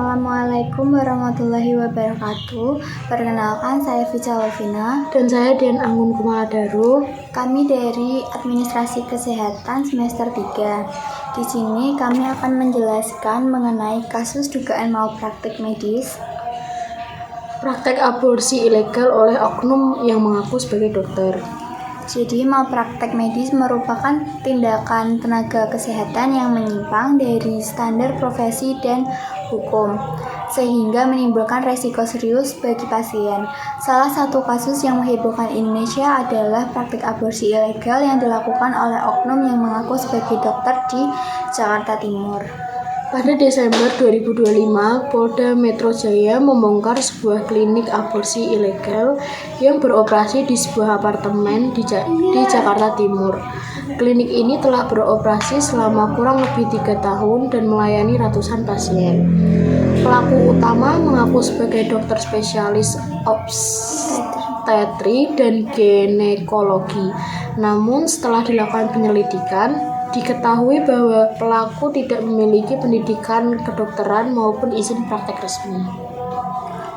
Assalamualaikum warahmatullahi wabarakatuh. Perkenalkan, saya Fica Lovina. Dan saya Dian Anggun Kumaladaru. Kami dari Administrasi Kesehatan semester 3. Di sini kami akan menjelaskan mengenai kasus dugaan malpraktik medis. Praktek aborsi ilegal oleh oknum yang mengaku sebagai dokter. Jadi, malpraktek medis merupakan tindakan tenaga kesehatan yang menyimpang dari standar profesi dan hukum, sehingga menimbulkan resiko serius bagi pasien. Salah satu kasus yang menghebohkan Indonesia adalah praktik aborsi ilegal yang dilakukan oleh oknum yang mengaku sebagai dokter di Jakarta Timur. Pada Desember 2025, Polda Metro Jaya membongkar sebuah klinik aborsi ilegal yang beroperasi di sebuah apartemen di Jakarta Timur. Klinik ini telah beroperasi selama kurang lebih 3 tahun dan melayani ratusan pasien. Pelaku utama mengaku sebagai dokter spesialis obstetri dan ginekologi. Namun setelah dilakukan penyelidikan, diketahui bahwa pelaku tidak memiliki pendidikan kedokteran maupun izin praktek resmi.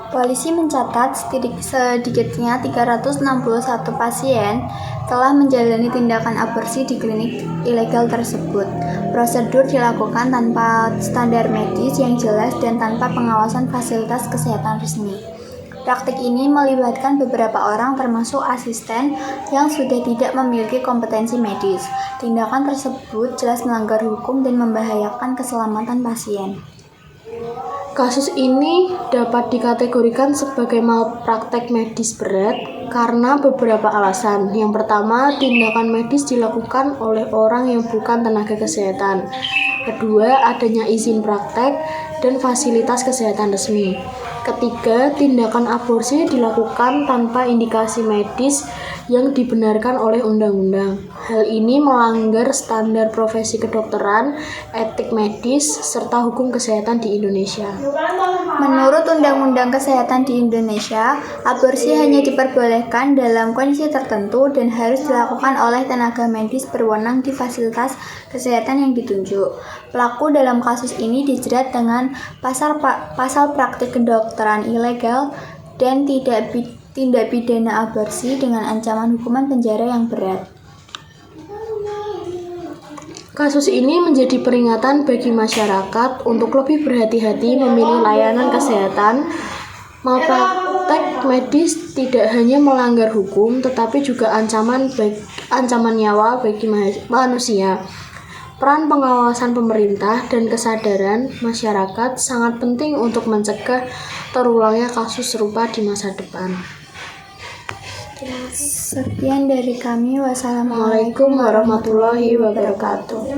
Polisi mencatat sedikitnya 361 pasien telah menjalani tindakan aborsi di klinik ilegal tersebut. Prosedur dilakukan tanpa standar medis yang jelas dan tanpa pengawasan fasilitas kesehatan resmi. Praktik ini melibatkan beberapa orang termasuk asisten yang sudah tidak memiliki kompetensi medis. Tindakan tersebut jelas melanggar hukum dan membahayakan keselamatan pasien. Kasus ini dapat dikategorikan sebagai malpraktek medis berat karena beberapa alasan. Yang pertama, tindakan medis dilakukan oleh orang yang bukan tenaga kesehatan. Kedua, adanya izin praktek dan fasilitas kesehatan resmi. Ketiga, tindakan aborsi dilakukan tanpa indikasi medis yang dibenarkan oleh undang-undang. Hal ini melanggar standar profesi kedokteran, etik medis, serta hukum kesehatan di Indonesia. Menurut Undang-Undang Kesehatan di Indonesia, aborsi hanya diperbolehkan dalam kondisi tertentu dan harus dilakukan oleh tenaga medis berwenang di fasilitas kesehatan yang ditunjuk. Pelaku dalam kasus ini dijerat dengan pasal praktik kedokteran ilegal dan tindak pidana aborsi dengan ancaman hukuman penjara yang berat. Kasus ini menjadi peringatan bagi masyarakat untuk lebih berhati-hati memilih layanan kesehatan. Malpraktek medis tidak hanya melanggar hukum, tetapi juga ancaman nyawa bagi manusia. Peran pengawasan pemerintah dan kesadaran masyarakat sangat penting untuk mencegah terulangnya kasus serupa di masa depan. Sekian dari kami. Wassalamualaikum Waalaikumsalam warahmatullahi wabarakatuh.